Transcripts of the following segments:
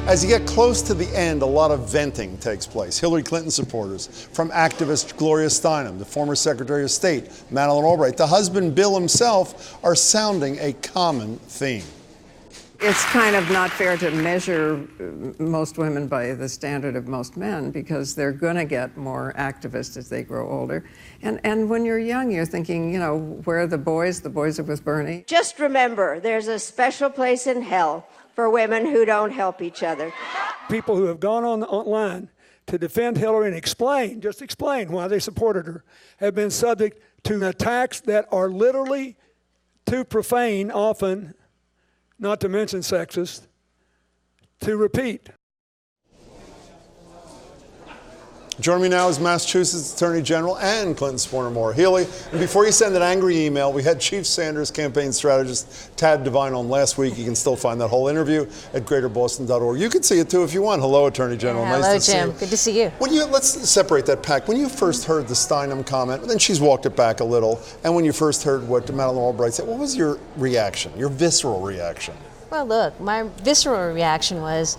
As you get close to the end, a lot of venting takes place. Hillary Clinton supporters, from activist Gloria Steinem, the former Secretary of State, Madeleine Albright, the husband Bill himself, are sounding a common theme. It's kind of not fair to measure most women by the standard of most men, because they're going to get more activist as they grow older. And when you're young, you're thinking, you know, where are the boys? The boys are with Bernie. Just remember, there's a special place in hell for women who don't help each other. People who have gone online to defend Hillary and explain why they supported her, have been subject to attacks that are literally too profane, often, not to mention sexist, to repeat. Joining me now is Massachusetts Attorney General and Clinton supporter Maura Healey. And before you send an angry email, we had Chief Sanders campaign strategist Tad Devine on last week. You can still find that whole interview at greaterboston.org. You can see it too if you want. Hello, Attorney General. Hello, nice to Jim. see you. Good to see you. Let's separate that pack. When you first heard the Steinem comment, then she's walked it back a little, and when you first heard what Madeleine Albright said, what was your reaction, your visceral reaction? Well, look, my visceral reaction was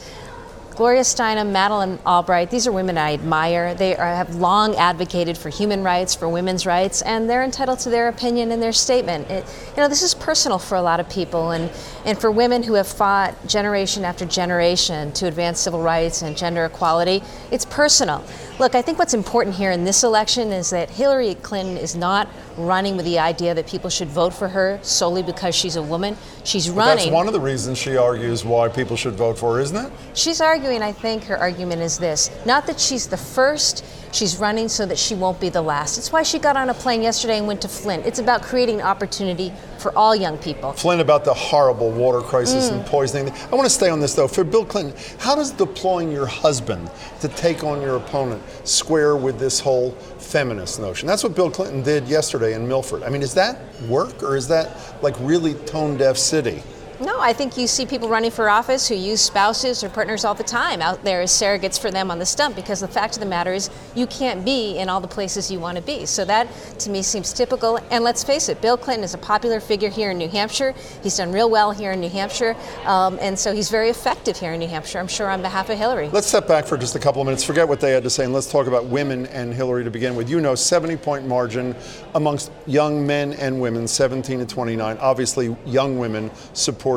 Gloria Steinem, Madeleine Albright, these are women I admire. They have long advocated for human rights, for women's rights, and they're entitled to their opinion and their statement. This is personal for a lot of people, and for women who have fought generation after generation to advance civil rights and gender equality, it's personal. Look, I think what's important here in this election is that Hillary Clinton is not running with the idea that people should vote for her solely because she's a woman. She's running. That's one of the reasons she argues why people should vote for her, isn't it? She's arguing, I think her argument is this, not that she's the first, she's running so that she won't be the last. It's why she got on a plane yesterday and went to Flint. It's about creating opportunity for all young people. Flint, about the horrible water crisis and poisoning. I want to stay on this though. For Bill Clinton, how does deploying your husband to take on your opponent square with this whole feminist notion? That's what Bill Clinton did yesterday in Milford. I mean, does that work, or is that like really tone-deaf city? No, I think you see people running for office who use spouses or partners all the time out there as surrogates for them on the stump, because the fact of the matter is you can't be in all the places you want to be. So that, to me, seems typical. And let's face it, Bill Clinton is a popular figure here in New Hampshire. He's done real well here in New Hampshire. And so he's very effective here in New Hampshire, I'm sure, on behalf of Hillary. Let's step back for just a couple of minutes. Forget what they had to say, and let's talk about women and Hillary to begin with. 70-point margin amongst young men and women, 17 to 29. Obviously, young women supported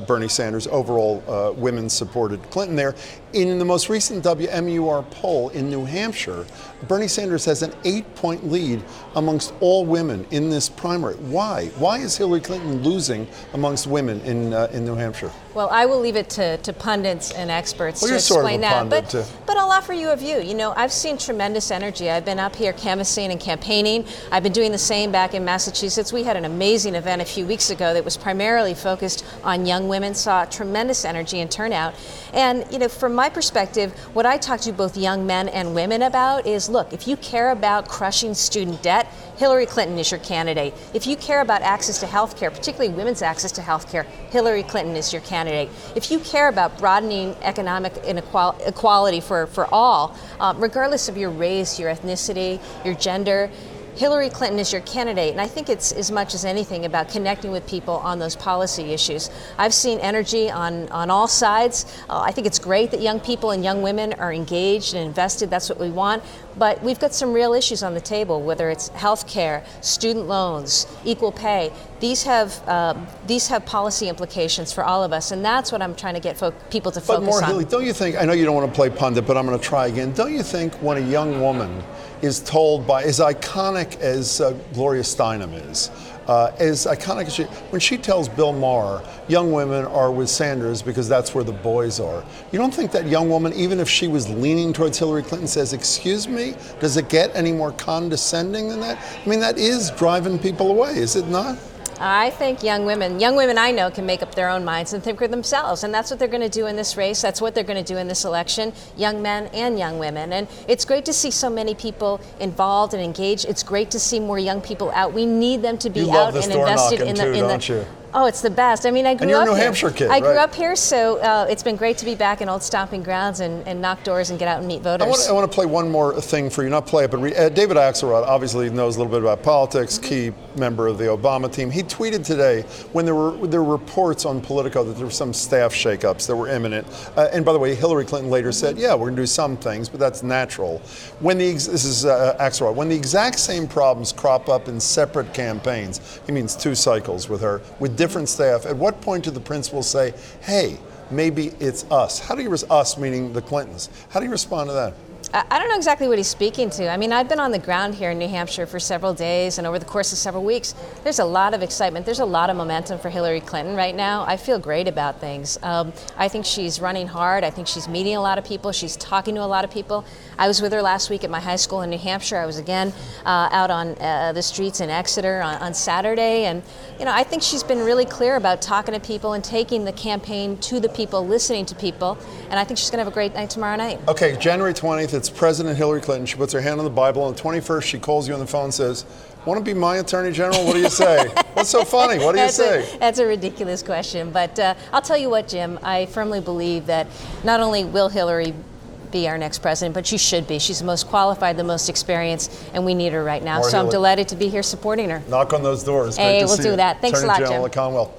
Bernie Sanders. Overall, women supported Clinton there. In the most recent WMUR poll in New Hampshire, Bernie Sanders has an 8-point lead amongst all women in this primary. Why? Why is Hillary Clinton losing amongst women in New Hampshire? Well, I will leave it to pundits and experts to Sort explain of that. Too. But I'll offer you a view. I've seen tremendous energy. I've been up here canvassing and campaigning. I've been doing the same back in Massachusetts. We had an amazing event a few weeks ago that was primarily focused on young women, saw tremendous energy and turnout. And, from my perspective, what I talk to both young men and women about is, look, if you care about crushing student debt, Hillary Clinton is your candidate. If you care about access to health care, particularly women's access to health care, Hillary Clinton is your candidate. If you care about broadening economic equality for all, regardless of your race, your ethnicity, your gender, Hillary Clinton is your candidate, and I think it's as much as anything about connecting with people on those policy issues. I've seen energy on all sides. I think it's great that young people and young women are engaged and invested. That's what we want. But we've got some real issues on the table, whether it's health care, student loans, equal pay. These have policy implications for all of us, and that's what I'm trying to get people to focus on. But Maura Healey, don't you think, I know you don't want to play pundit, but I'm going to try again. Don't you think when a young woman is told by, as iconic as Gloria Steinem is, as iconic as when she tells Bill Maher, young women are with Sanders because that's where the boys are. You don't think that young woman, even if she was leaning towards Hillary Clinton, says, excuse me, does it get any more condescending than that? I mean, that is driving people away, is it not? I think young women I know can make up their own minds and think for themselves, and that's what they're going to do in this race. That's what they're going to do in this election, young men and young women. And it's great to see so many people involved and engaged. It's great to see more young people out. We need them to be out and invested in the. Don't you? Oh, it's the best. I mean, I grew And you're a up New here. Hampshire kid, I grew right? up here, so it's been great to be back in old stomping grounds and knock doors and get out and meet voters. I want to play one more thing for you, not play it, but David Axelrod obviously knows a little bit about politics, key member of the Obama team. He tweeted today when there were reports on Politico that there were some staff shakeups that were imminent. And by the way, Hillary Clinton later said, yeah, we're going to do some things, but that's natural. This is Axelrod. When the exact same problems crop up in separate campaigns, he means 2 cycles with her, with different staff, at what point do the principals say, hey, maybe it's us? How do you, us meaning the Clintons, how do you respond to that? I don't know exactly what he's speaking to. I mean, I've been on the ground here in New Hampshire for several days, and over the course of several weeks, there's a lot of excitement. There's a lot of momentum for Hillary Clinton right now. I feel great about things. I think she's running hard. I think she's meeting a lot of people. She's talking to a lot of people. I was with her last week at my high school in New Hampshire. I was again out on the streets in Exeter on Saturday, and I think she's been really clear about talking to people and taking the campaign to the people, listening to people, and I think she's going to have a great night tomorrow night. Okay, January 20th, it's President Hillary Clinton. She puts her hand on the Bible. On the 21st, she calls you on the phone and says, want to be my Attorney General? What do you say? What's so funny? What do you say? That's a ridiculous question, but I'll tell you what, Jim, I firmly believe that not only will Hillary be our next president, but she should be. She's the most qualified, the most experienced, and we need her right now. More so Hillary. I'm delighted to be here supporting her. Knock on those doors. Hey, Great to we'll see do you. that. Thanks a lot, Attorney General Jim. of the Commonwealth.